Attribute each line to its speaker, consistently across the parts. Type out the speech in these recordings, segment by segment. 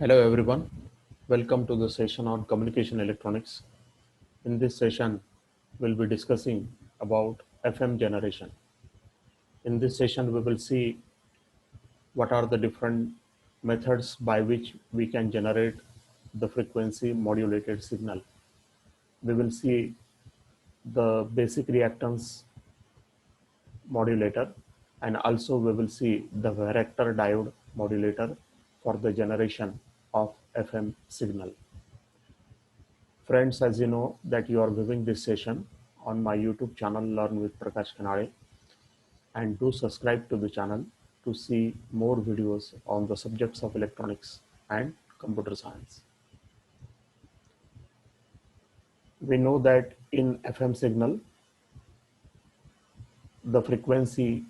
Speaker 1: Hello everyone, welcome to the session on communication electronics. In this session, we'll be discussing about FM generation. In this session, we will see what are the different methods by which we can generate the frequency modulated signal. We will see the basic reactance modulator, and also we will see the varactor diode modulator for the generation of FM signal. Friends, as you know that you are viewing this session on my YouTube channel Learn with Prakash Kanade, and do subscribe to the channel to see more videos on the subjects of electronics and computer science. We know that in FM signal, the frequency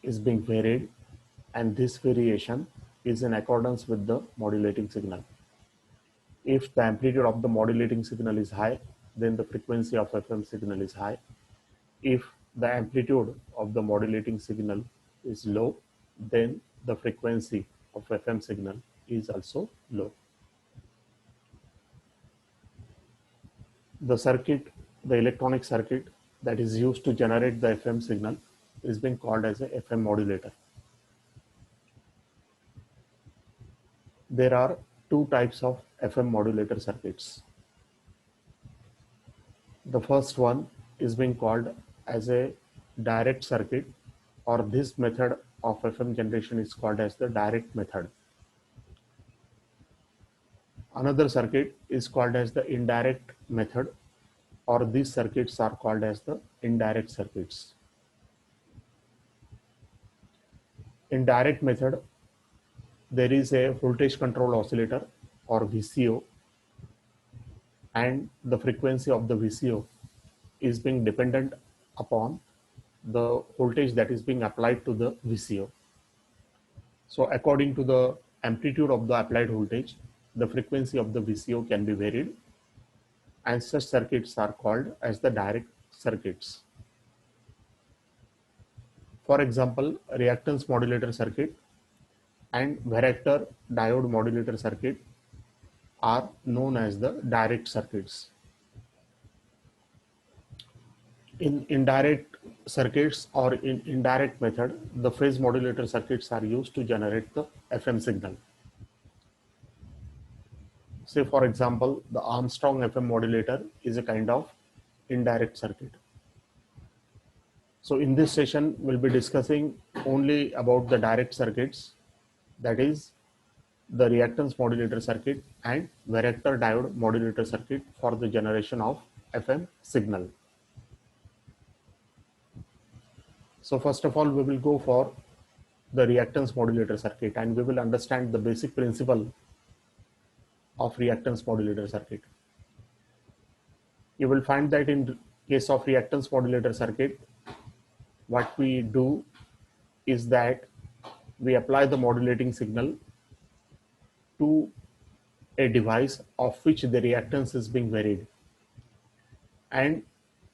Speaker 1: is being varied, and this variation is in accordance with the modulating signal. If the amplitude of the modulating signal is high, then the frequency of FM signal is high. If the amplitude of the modulating signal is low, then the frequency of FM signal is also low. The circuit, the electronic circuit that is used to generate the FM signal is being called as a FM modulator. There are two types of FM modulator circuits. The first one is being called as a direct circuit, or this method of FM generation is called as the direct method. Another circuit is called as the indirect method, or these circuits are called as the indirect circuits. In direct method, there is a voltage control oscillator or VCO, and the frequency of the VCO is being dependent upon the voltage that is being applied to the VCO. So according to the amplitude of the applied voltage, the frequency of the VCO can be varied, and such circuits are called as the direct circuits. For example, reactance modulator circuit and varactor diode modulator circuit are known as the direct circuits. In indirect circuits or in indirect method, the phase modulator circuits are used to generate the FM signal. Say for example, the Armstrong FM modulator is a kind of indirect circuit. So in this session, we'll be discussing only about the direct circuits, that is the reactance modulator circuit and varactor diode modulator circuit for the generation of FM signal. So first of all, we will go for the reactance modulator circuit, and we will understand the basic principle of reactance modulator circuit. You will find that in case of reactance modulator circuit, what we do is that we apply the modulating signal to a device of which the reactance is being varied, and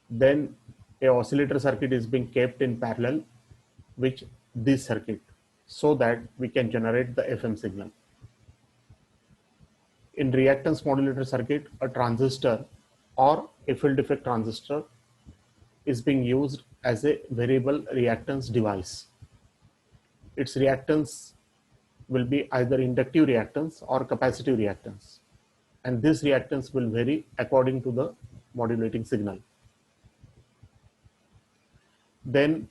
Speaker 1: then a oscillator circuit is being kept in parallel with this circuit so that we can generate the FM signal. In reactance modulator circuit, a transistor or a field effect transistor is being used as a variable reactance device. Its reactance will be either inductive reactance or capacitive reactance, and this reactance will vary according to the modulating signal. Then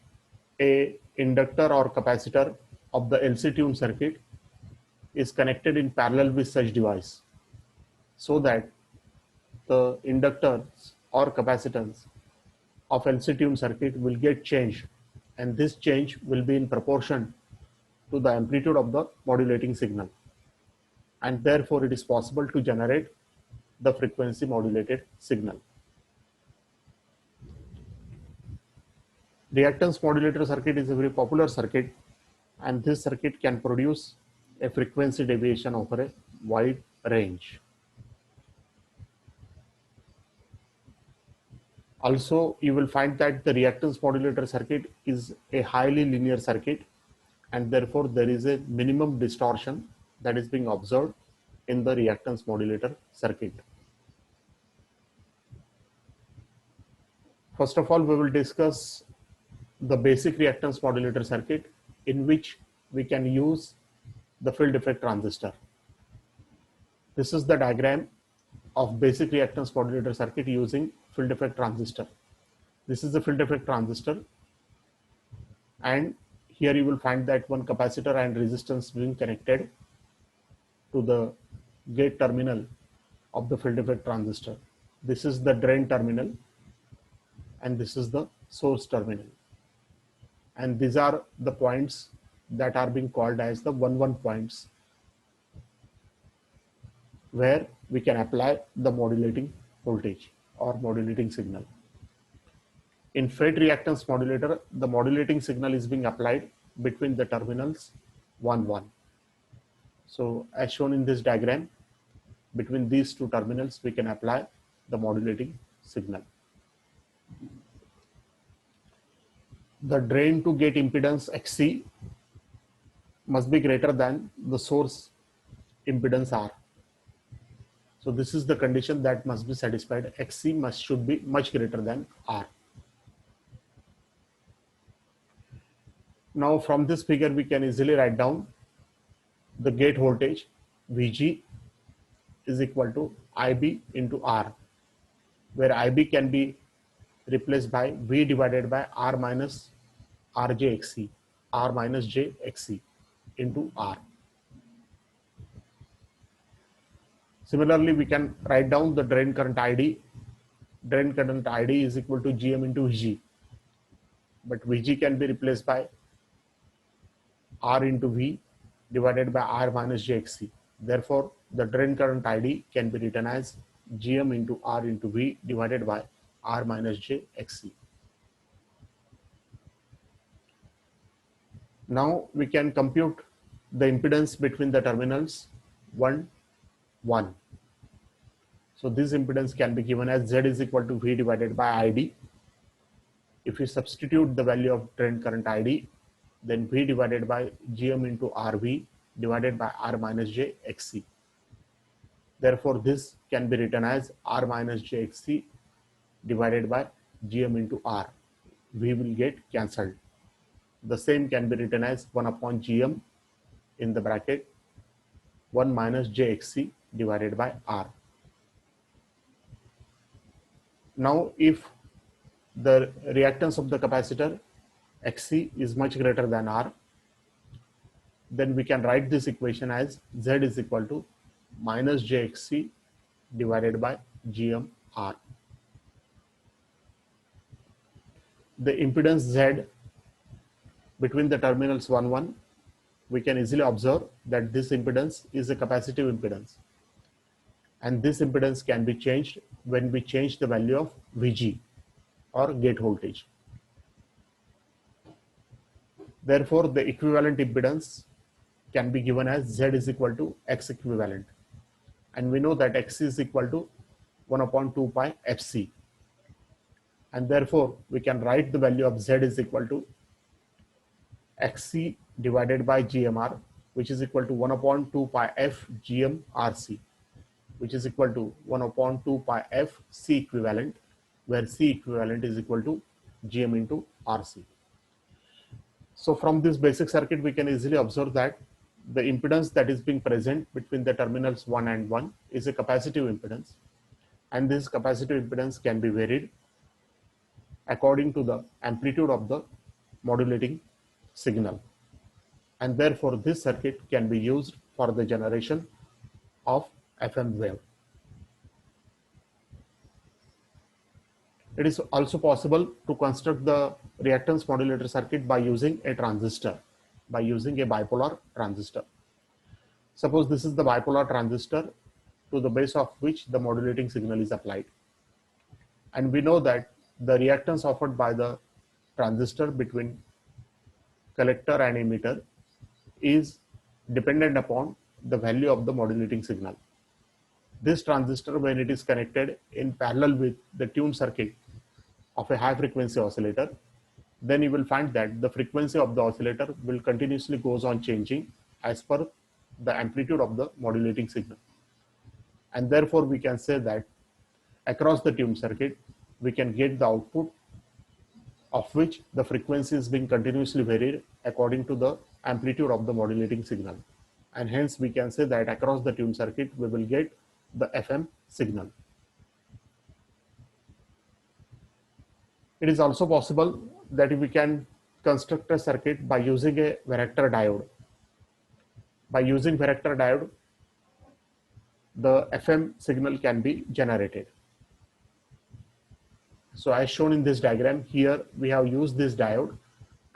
Speaker 1: a inductor or capacitor of the LC tune circuit is connected in parallel with such device, so that the inductors or capacitance of LC tune circuit will get changed, and this change will be in proportion to the amplitude of the modulating signal, and therefore it is possible to generate the frequency modulated signal. Reactance modulator circuit is a very popular circuit, and this circuit can produce a frequency deviation over a wide range. Also, you will find that the reactance modulator circuit is a highly linear circuit, and therefore there is a minimum distortion that is being observed in the reactance modulator circuit. First of all, we will discuss the basic reactance modulator circuit in which we can use the field effect transistor. This is the diagram of basic reactance modulator circuit using field effect transistor. This is the field effect transistor, and here you will find that one capacitor and resistance being connected to the gate terminal of the field effect transistor. This is the drain terminal and this is the source terminal, and these are the points that are being called as the 1-1 points, where we can apply the modulating voltage or modulating signal. In FET reactance modulator, the modulating signal is being applied between the terminals 1-1. So as shown in this diagram, between these two terminals we can apply the modulating signal. The drain to gate impedance XC must be greater than the source impedance R. So this is the condition that must be satisfied. XC should be much greater than R. Now from this figure we can easily write down the gate voltage VG is equal to IB into R, where IB can be replaced by V divided by R minus RJXC, R minus JXC into R. Similarly, we can write down the drain current ID. Drain current ID is equal to GM into VG, but VG can be replaced by R into V divided by R minus JXC. Therefore, the drain current ID can be written as GM into R into V divided by R minus JXC. Now we can compute the impedance between the terminals 1, 1. So this impedance can be given as Z is equal to V divided by ID. If we substitute the value of drain current ID, then V divided by GM into RV divided by R minus JXC. Therefore, this can be written as R minus JXC divided by GM into R. V will get cancelled. The same can be written as 1 upon GM in the bracket 1 minus JXC divided by R. Now, if the reactance of the capacitor XC is much greater than R, then we can write this equation as Z is equal to minus JXC divided by GM R. The impedance Z between the terminals 1, 1, we can easily observe that this impedance is a capacitive impedance, and this impedance can be changed when we change the value of VG or gate voltage. Therefore, the equivalent impedance can be given as Z is equal to X equivalent, and we know that X is equal to 1 upon 2 pi FC, and therefore we can write the value of Z is equal to XC divided by GMR, which is equal to 1 upon 2 pi F GM RC, which is equal to 1 upon 2 pi F C equivalent, where C equivalent is equal to GM into RC. So from this basic circuit, we can easily observe that the impedance that is being present between the terminals 1 and 1 is a capacitive impedance, and this capacitive impedance can be varied according to the amplitude of the modulating signal, and therefore this circuit can be used for the generation of FM wave. It is also possible to construct the reactance modulator circuit by using a transistor, by using a bipolar transistor. Suppose this is the bipolar transistor to the base of which the modulating signal is applied, and we know that the reactance offered by the transistor between collector and emitter is dependent upon the value of the modulating signal. This transistor, when it is connected in parallel with the tuned circuit of a high frequency oscillator, then you will find that the frequency of the oscillator will continuously goes on changing as per the amplitude of the modulating signal. And therefore we can say that across the tuned circuit, we can get the output of which the frequency is being continuously varied according to the amplitude of the modulating signal. And hence we can say that across the tuned circuit, we will get the FM signal. It is also possible that we can construct a circuit by using a varactor diode. By using varactor diode, the FM signal can be generated. So as shown in this diagram, here we have used this diode,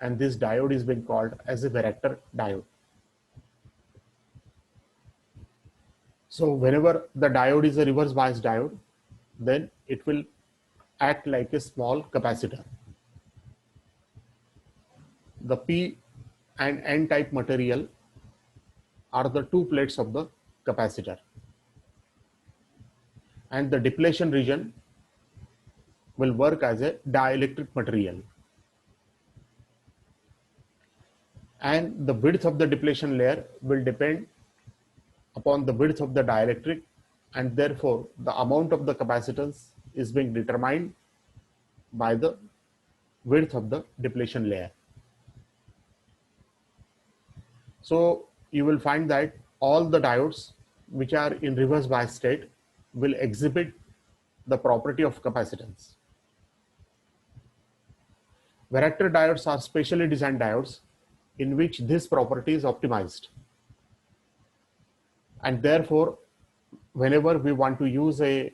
Speaker 1: and this diode is being called as a varactor diode. So whenever the diode is a reverse bias diode, then it will act like a small capacitor. The P and N type material are the two plates of the capacitor, and the depletion region will work as a dielectric material, and the width of the depletion layer will depend upon the width of the dielectric, and therefore the amount of the capacitance is being determined by the width of the depletion layer. So you will find that all the diodes which are in reverse bias state will exhibit the property of capacitance. Varactor diodes are specially designed diodes in which this property is optimized. And therefore, whenever we want to use a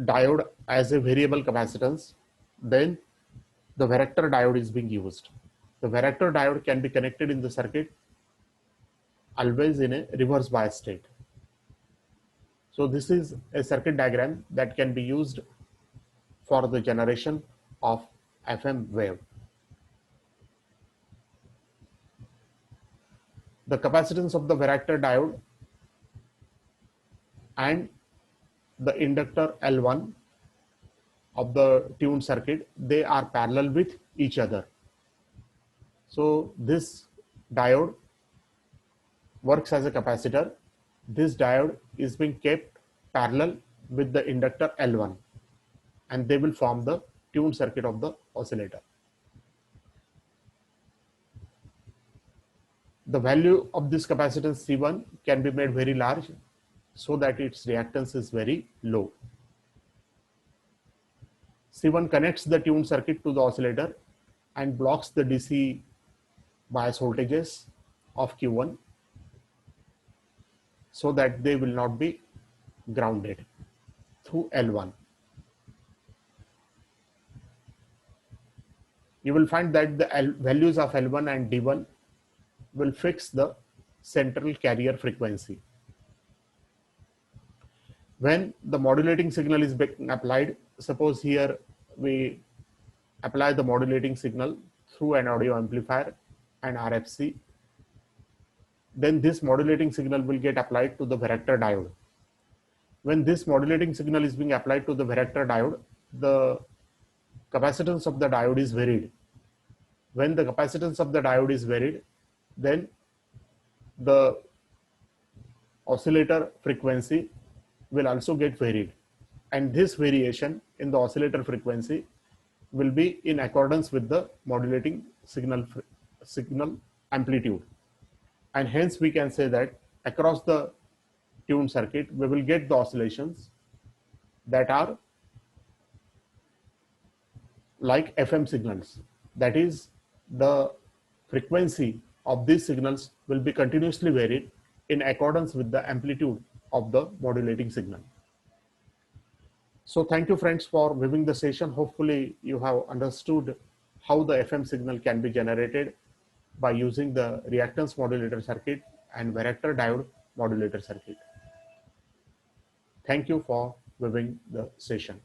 Speaker 1: diode as a variable capacitance, then the varactor diode is being used. The varactor diode can be connected in the circuit always in a reverse bias state. So this is a circuit diagram that can be used for the generation of FM wave. The capacitance of the varactor diode and the inductor L1 of the tuned circuit, they are parallel with each other. So this diode works as a capacitor. This diode is being kept parallel with the inductor L1, and they will form the tuned circuit of the oscillator. The value of this capacitance C1 can be made very large so that its reactance is very low. C1 connects the tuned circuit to the oscillator and blocks the DC bias voltages of Q1 so that they will not be grounded through L1. You will find that the values of L1 and D1 will fix the central carrier frequency. When the modulating signal is being applied, suppose here we apply the modulating signal through an audio amplifier and RFC, then this modulating signal will get applied to the varactor diode. When this modulating signal is being applied to the varactor diode, the capacitance of the diode is varied. When the capacitance of the diode is varied, then the oscillator frequency will also get varied, and this variation in the oscillator frequency will be in accordance with the modulating signal amplitude. And hence we can say that across the tuned circuit we will get the oscillations that are like FM signals. That is, the frequency of these signals will be continuously varied in accordance with the amplitude of the modulating signal. So thank you friends for viewing the session. Hopefully you have understood how the FM signal can be generated by using the reactance modulator circuit and varactor diode modulator circuit. Thank you for viewing the session.